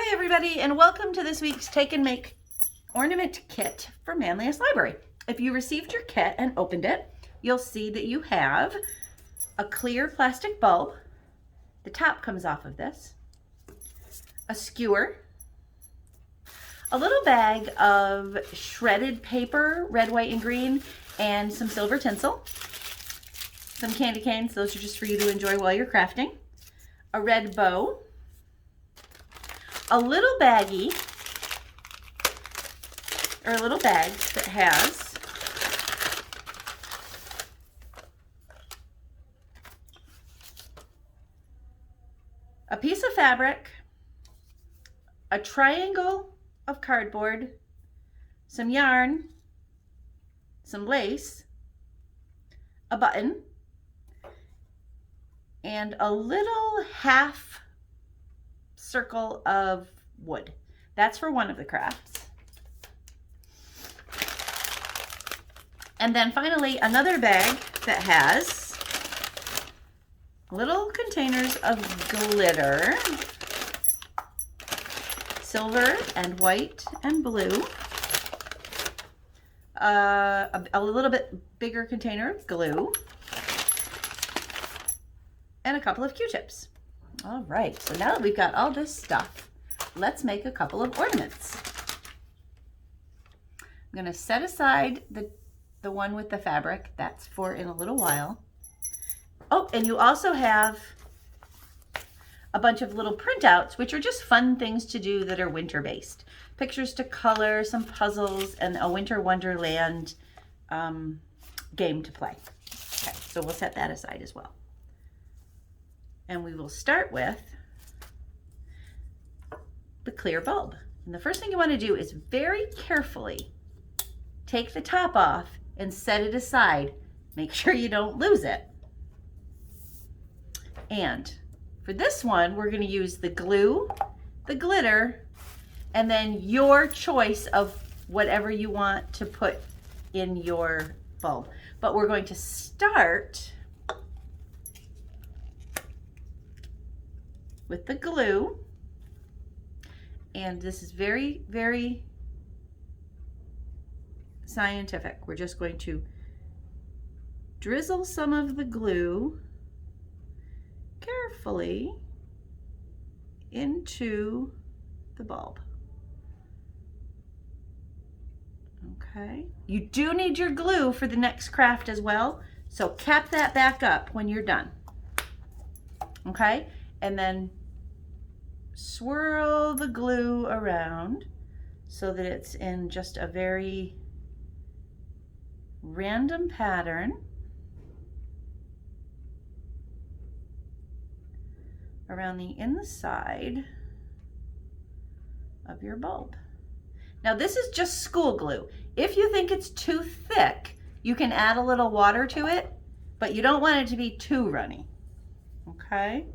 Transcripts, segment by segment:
Hi everybody, and welcome to this week's Take and Make Ornament Kit for Manlius Library. If you received your kit and opened it, you'll see that you have a clear plastic bulb. The top comes off of this. A skewer. A little bag of shredded paper, red, white, and green, and some silver tinsel. Some candy canes, those are just for you to enjoy while you're crafting. A red bow. A little baggie, or a little bag that has a piece of fabric, a triangle of cardboard, some yarn, some lace, a button, and a little half circle of wood. That's for one of the crafts. And then finally another bag that has little containers of glitter, silver and white and blue, a little bit bigger container of glue, and a couple of Q-tips. All right, so now that we've got all this stuff, let's make a couple of ornaments. I'm going to set aside the one with the fabric. That's for in a little while. Oh, and you also have a bunch of little printouts, which are just fun things to do that are winter-based. Pictures to color, some puzzles, and a Winter Wonderland game to play. Okay, so we'll set that aside as well. And we will start with the clear bulb. And the first thing you want to do is very carefully take the top off and set it aside. Make sure you don't lose it. And for this one, we're going to use the glue, the glitter, and then your choice of whatever you want to put in your bulb. But we're going to start with the glue, and this is very, very scientific. We're just going to drizzle some of the glue carefully into the bulb. Okay, you do need your glue for the next craft as well, so cap that back up when you're done. Okay, and then swirl the glue around so that it's in just a very random pattern around the inside of your bulb. Now this is just school glue. If you think it's too thick, you can add a little water to it, but you don't want it to be too runny. Okay?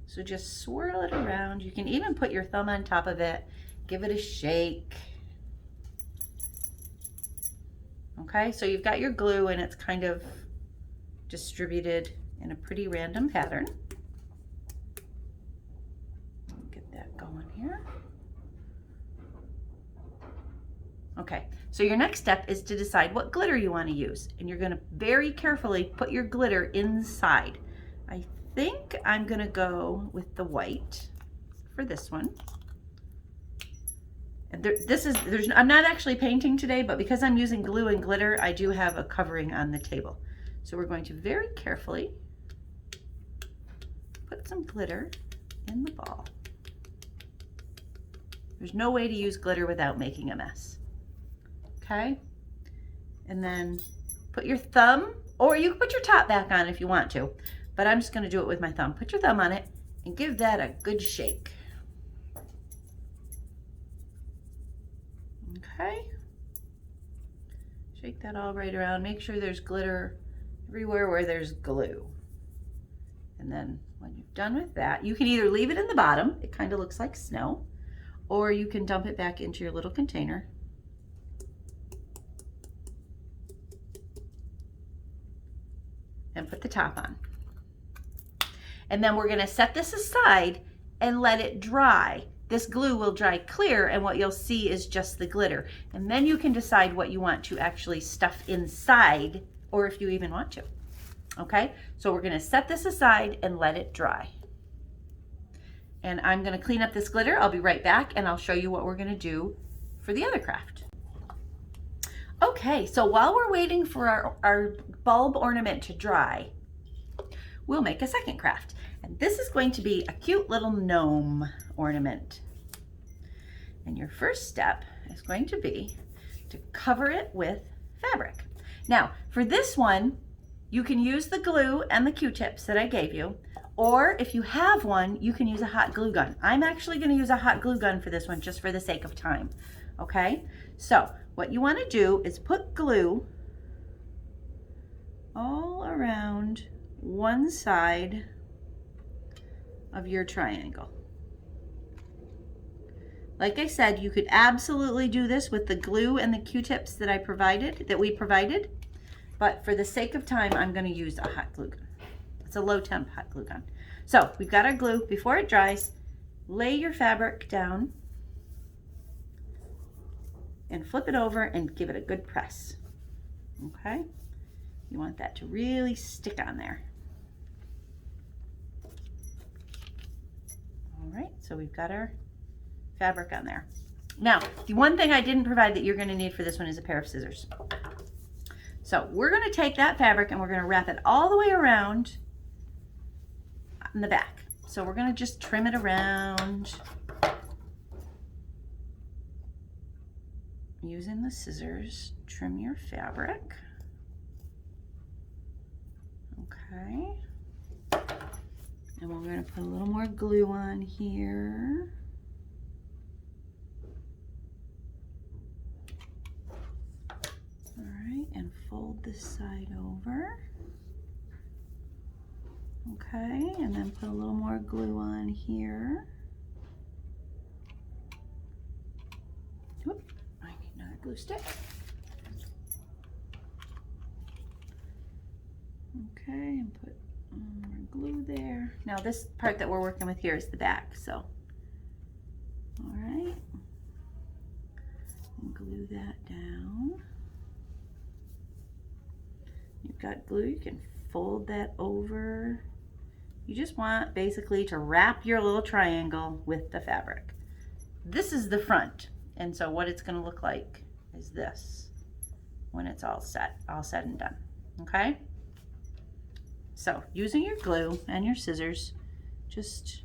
So just swirl it around. You can even put your thumb on top of it. Give it a shake. Okay, so you've got your glue and it's kind of distributed in a pretty random pattern. Get that going here. Okay, so your next step is to decide what glitter you want to use. And you're going to very carefully put your glitter inside. I think I'm going to go with the white for this one. And I'm not actually painting today, but because I'm using glue and glitter, I do have a covering on the table. So we're going to very carefully put some glitter in the ball. There's no way to use glitter without making a mess. Okay? And then put your thumb, or you can put your top back on if you want to, but I'm just going to do it with my thumb. Put your thumb on it and give that a good shake. Okay. Shake that all right around. Make sure there's glitter everywhere where there's glue. And then when you've done with that, you can either leave it in the bottom, it kind of looks like snow, or you can dump it back into your little container. And put the top on. And then we're going to set this aside and let it dry. this glue will dry clear and what you'll see is just the glitter. And then you can decide what you want to actually stuff inside, or if you even want to. Okay, so we're gonna set this aside and let it dry. And I'm gonna clean up this glitter. I'll be right back and I'll show you what we're gonna do for the other craft. Okay, so while we're waiting for our bulb ornament to dry, we'll make a second craft. And this is going to be a cute little gnome ornament. And your first step is going to be to cover it with fabric. Now, for this one, you can use the glue and the Q-tips that I gave you, or if you have one, you can use a hot glue gun. I'm actually gonna use a hot glue gun for this one just for the sake of time, okay? So what you wanna do is put glue all around one side of your triangle. Like I said, you could absolutely do this with the glue and the Q-tips that we provided, but for the sake of time, I'm gonna use a hot glue gun. It's a low temp hot glue gun. So we've got our glue. Before it dries, lay your fabric down and flip it over and give it a good press, okay? You want that to really stick on there. All right, so we've got our fabric on there. Now, the one thing I didn't provide that you're gonna need for this one is a pair of scissors. So we're gonna take that fabric and we're gonna wrap it all the way around in the back. So we're gonna just trim it around using the scissors. Trim your fabric. Okay. And we're gonna put a little more glue on here. All right, and fold this side over. Okay, and then put a little more glue on here. Oop, I need another glue stick. Okay, and put more glue there. Now this part that we're working with here is the back, so. All right, and glue that down. You've got glue, you can fold that over. You just want basically to wrap your little triangle with the fabric. This is the front, and so what it's gonna look like is this when it's all said and done, okay? So using your glue and your scissors, just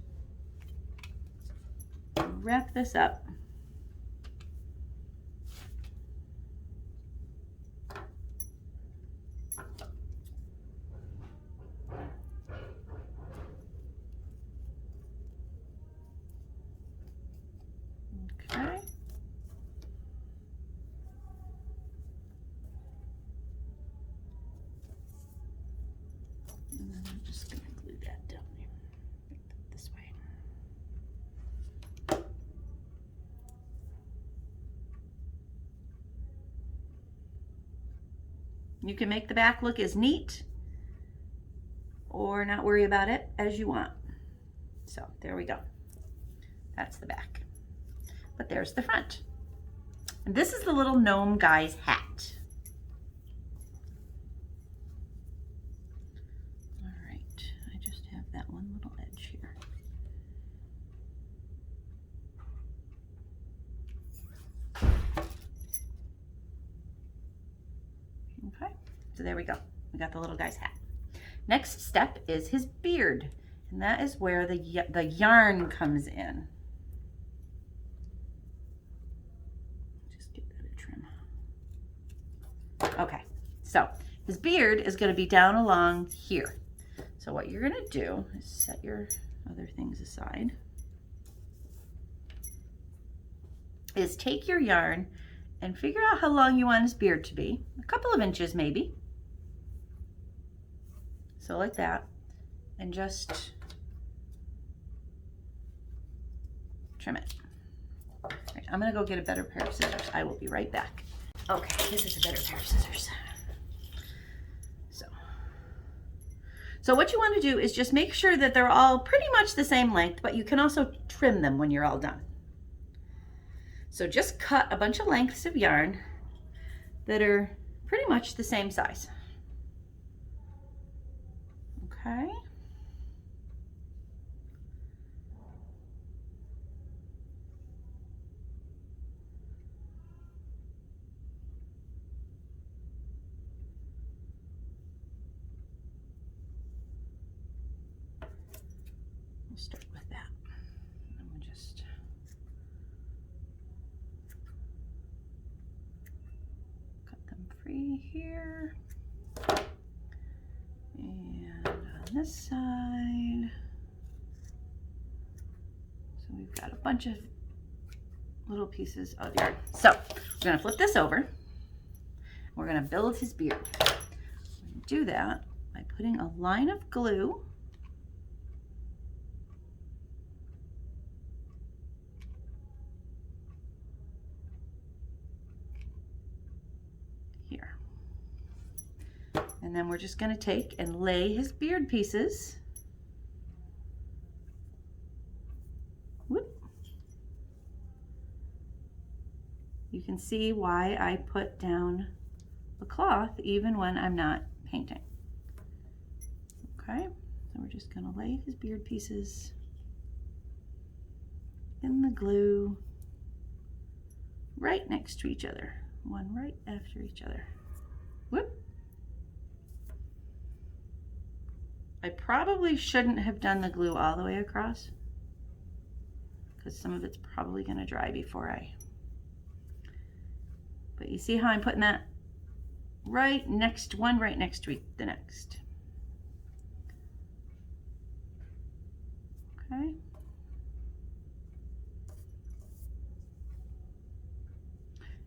wrap this up. Okay. And then I'm just going to glue that down here, this way. You can make the back look as neat or not worry about it as you want. So there we go. That's the back. But there's the front. And this is the little gnome guy's hat. All right, I just have that one little edge here. Okay, so there we go. We got the little guy's hat. Next step is his beard, and that is where the yarn comes in. Okay, so his beard is going to be down along here. So what you're going to do is set your other things aside. Is take your yarn and figure out how long you want his beard to be. A couple of inches maybe. So like that. And just trim it. All right, I'm going to go get a better pair of scissors. I will be right back. Okay, this is a better pair of scissors. So what you want to do is just make sure that they're all pretty much the same length, but you can also trim them when you're all done. So just cut a bunch of lengths of yarn that are pretty much the same size. Okay. We'll start with that. And we'll just cut them free here. And on this side. So we've got a bunch of little pieces of yarn. So we're gonna flip this over. We're gonna build his beard. We're gonna do that by putting a line of glue here. And then we're just gonna take and lay his beard pieces. Whoop. You can see why I put down a cloth even when I'm not painting. Okay, so we're just gonna lay his beard pieces in the glue right next to each other, one right after each other. Whoop. I probably shouldn't have done the glue all the way across because some of it's probably gonna dry before but you see how I'm putting that right next to the next. Okay.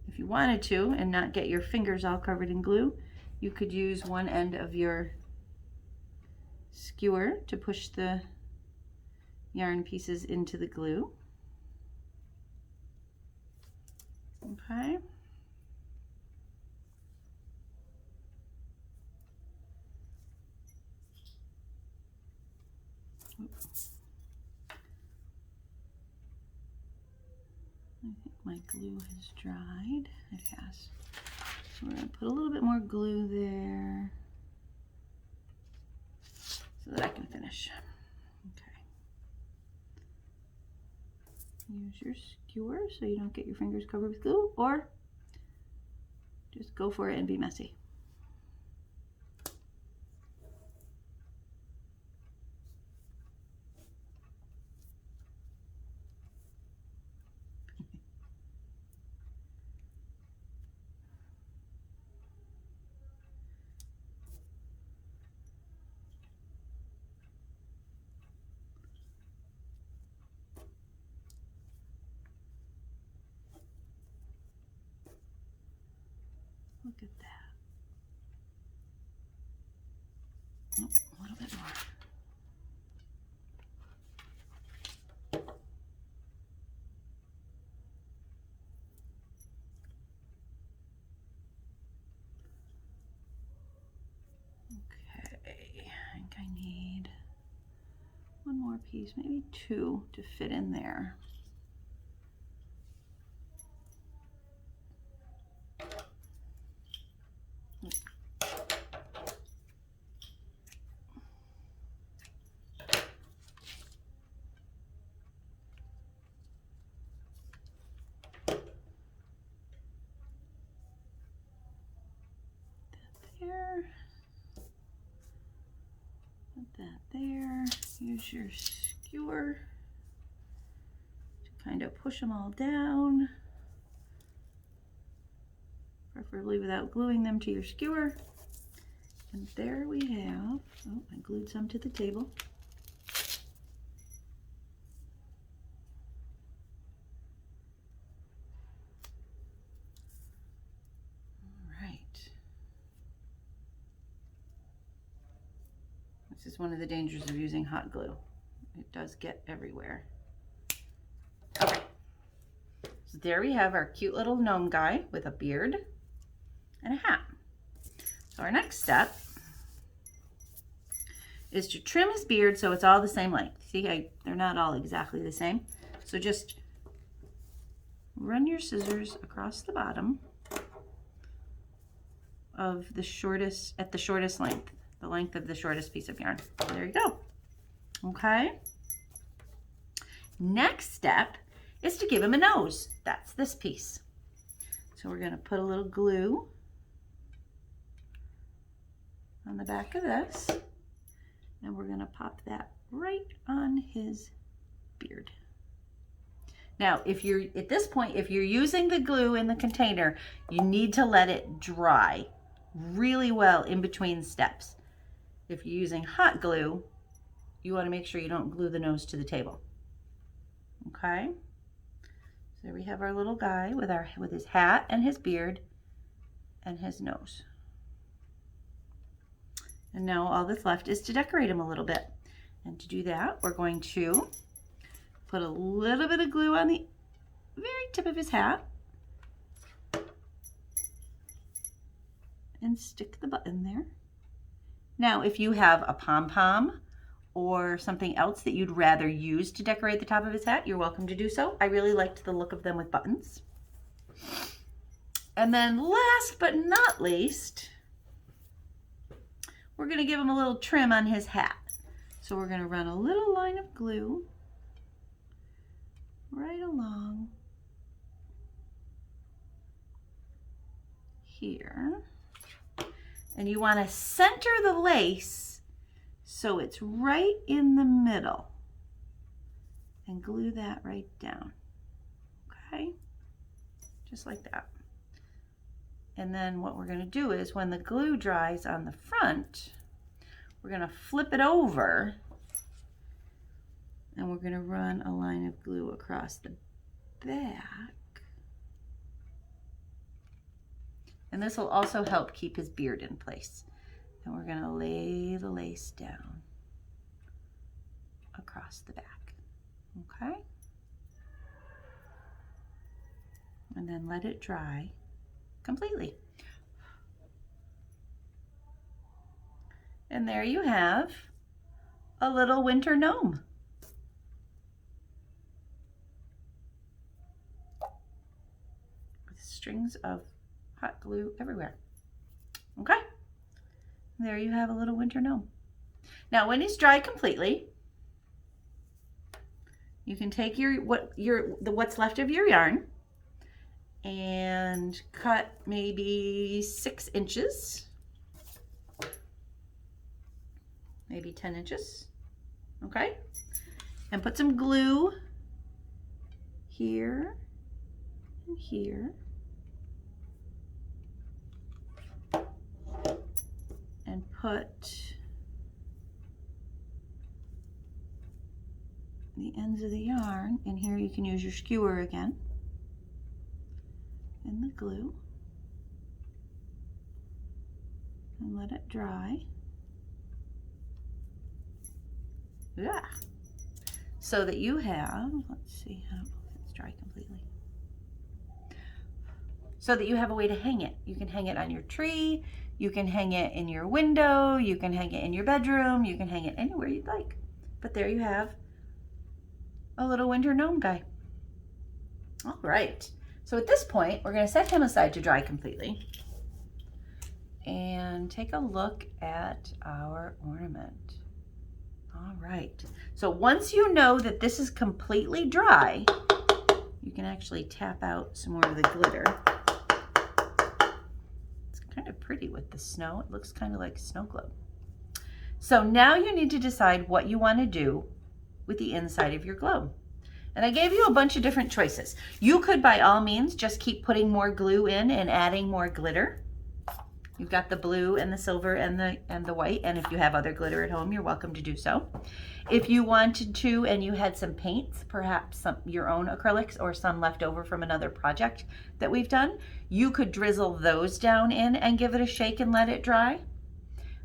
If you wanted to and not get your fingers all covered in glue, you could use one end of your skewer to push the yarn pieces into the glue. Okay. Oops. I think my glue has dried. It has. So we're going to put a little bit more glue there so that I can finish. Okay. Use your skewer so you don't get your fingers covered with glue, or just go for it and be messy. Look at that. Oh, a little bit more. Okay, I think I need one more piece, maybe two, to fit in there. There. Put that there. Use your skewer to kind of push them all down, preferably without gluing them to your skewer. And there we have, oh, I glued some to the table. This is one of the dangers of using hot glue. It does get everywhere. Okay, so there we have our cute little gnome guy with a beard and a hat. So our next step is to trim his beard so it's all the same length. See, they're not all exactly the same. So just run your scissors across the bottom of the shortest, at the shortest length, the length of the shortest piece of yarn. There you go. Okay. Next step is to give him a nose. That's this piece. So we're going to put a little glue on the back of this, and we're going to pop that right on his beard. Now, if you're at this point, if you're using the glue in the container, you need to let it dry really well in between steps. If you're using hot glue, you want to make sure you don't glue the nose to the table. Okay? So there we have our little guy with his hat and his beard and his nose. And now all that's left is to decorate him a little bit. And to do that, we're going to put a little bit of glue on the very tip of his hat and stick the button there. Now, if you have a pom-pom or something else that you'd rather use to decorate the top of his hat, you're welcome to do so. I really liked the look of them with buttons. And then last but not least, we're going to give him a little trim on his hat. So we're going to run a little line of glue right along here. And you want to center the lace so it's right in the middle. And glue that right down. Okay? Just like that. And then what we're going to do is when the glue dries on the front, we're going to flip it over and we're going to run a line of glue across the back. And this will also help keep his beard in place. And we're going to lay the lace down across the back. Okay? And then let it dry completely. And there you have a little winter gnome. With strings of hot glue everywhere. Okay? There you have a little winter gnome. Now when he's dry completely, you can take what's left of your yarn and cut maybe 6 inches, maybe 10 inches, okay? And put some glue here and here. And put the ends of the yarn, and here you can use your skewer again, in the glue, and let it dry. Yeah. So that you have, let's see how it's dry completely. So that you have a way to hang it. You can hang it on your tree, you can hang it in your window, you can hang it in your bedroom, you can hang it anywhere you'd like. But there you have a little winter gnome guy. All right. So at this point, we're going to set him aside to dry completely and take a look at our ornament. All right. So once you know that this is completely dry, you can actually tap out some more of the glitter. It's kind of pretty with the snow. It looks kind of like snow globe. So now you need to decide what you want to do with the inside of your globe. And I gave you a bunch of different choices. You could, by all means, just keep putting more glue in and adding more glitter. You've got the blue and the silver and the white, and if you have other glitter at home, you're welcome to do so. If you wanted to and you had some paints, perhaps your own acrylics or some left over from another project that we've done, you could drizzle those down in and give it a shake and let it dry.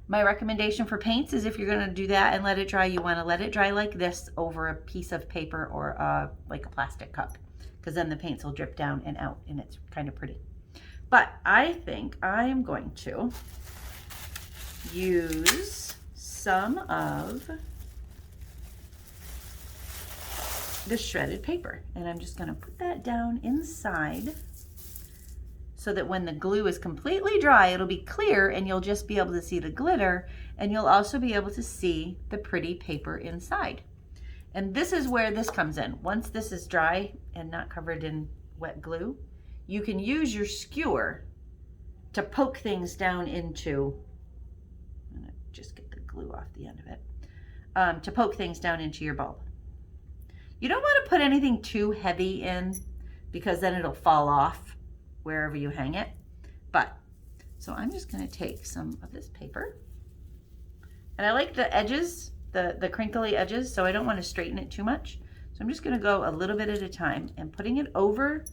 My recommendation for paints is if you're going to do that and let it dry, you want to let it dry like this over a piece of paper or like a plastic cup, because then the paints will drip down and out and it's kind of pretty. But I think I am going to use some of the shredded paper. And I'm just gonna put that down inside so that when the glue is completely dry, it'll be clear and you'll just be able to see the glitter, and you'll also be able to see the pretty paper inside. And this is where this comes in. Once this is dry and not covered in wet glue, you can use your skewer to poke things down into, I'm gonna just get the glue off the end of it, to poke things down into your bulb. You don't want to put anything too heavy in because then it'll fall off wherever you hang it. So I'm just going to take some of this paper, and I like the edges, the crinkly edges, so I don't want to straighten it too much. So I'm just going to go a little bit at a time and putting it over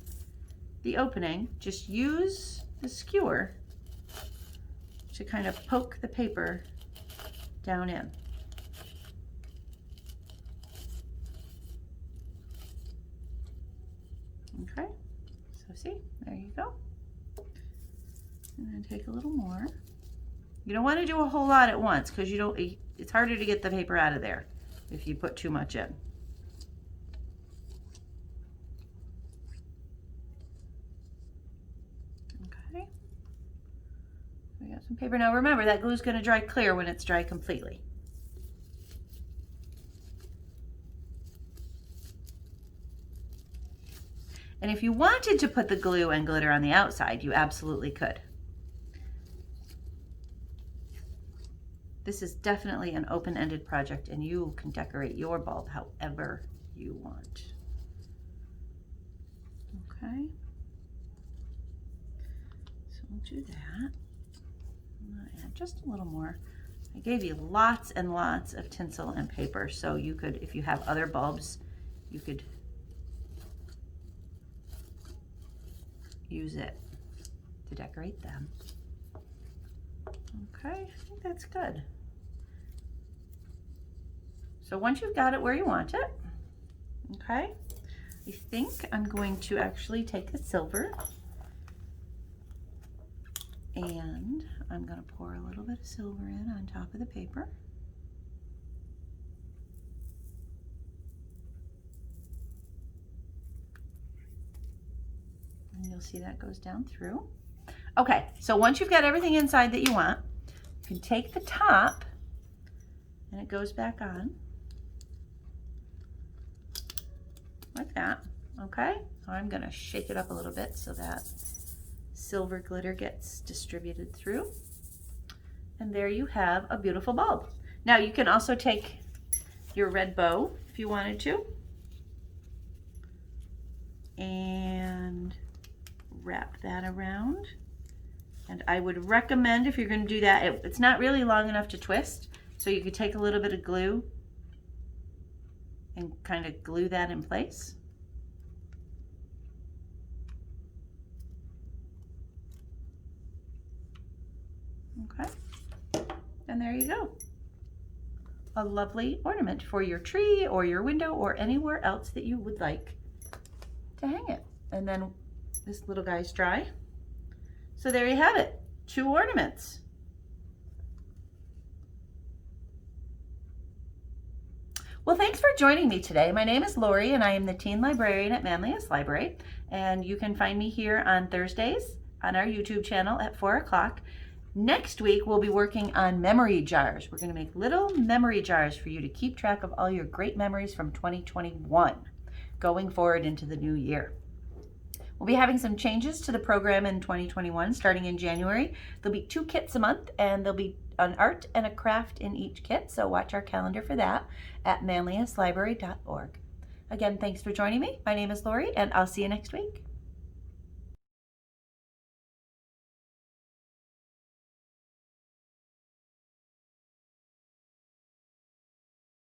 the opening. Just use the skewer to kind of poke the paper down in. Okay, so see, there you go. And then take a little more. You don't want to do a whole lot at once because it's harder to get the paper out of there if you put too much in. Okay, we got some paper. Now remember, that glue is going to dry clear when it's dry completely. And if you wanted to put the glue and glitter on the outside, you absolutely could. This is definitely an open-ended project, and you can decorate your bulb however you want. Okay. So we'll do that. I'm gonna add just a little more. I gave you lots and lots of tinsel and paper, so you could, if you have other bulbs, you could use it to decorate them. Okay, I think that's good. So once you've got it where you want it, okay, I think I'm going to actually take the silver and I'm going to pour a little bit of silver in on top of the paper. And you'll see that goes down through. Okay, so once you've got everything inside that you want, you can take the top and it goes back on like that. Okay, so I'm gonna shake it up a little bit so that silver glitter gets distributed through. And there you have a beautiful bulb. Now you can also take your red bow if you wanted to and wrap that around. And I would recommend, if you're going to do that, it's not really long enough to twist, so you could take a little bit of glue and kind of glue that in place. Okay, and there you go. A lovely ornament for your tree or your window or anywhere else that you would like to hang it. And then this little guy's dry. So there you have it, 2 ornaments. Well, thanks for joining me today. My name is Lori and I am the teen librarian at Manlius Library. And you can find me here on Thursdays on our YouTube channel at 4 o'clock. Next week, we'll be working on memory jars. We're going to make little memory jars for you to keep track of all your great memories from 2021 going forward into the new year. We'll be having some changes to the program in 2021 starting in January. There'll be 2 kits a month and there'll be an art and a craft in each kit. So watch our calendar for that at manliuslibrary.org. Again, thanks for joining me. My name is Lori and I'll see you next week.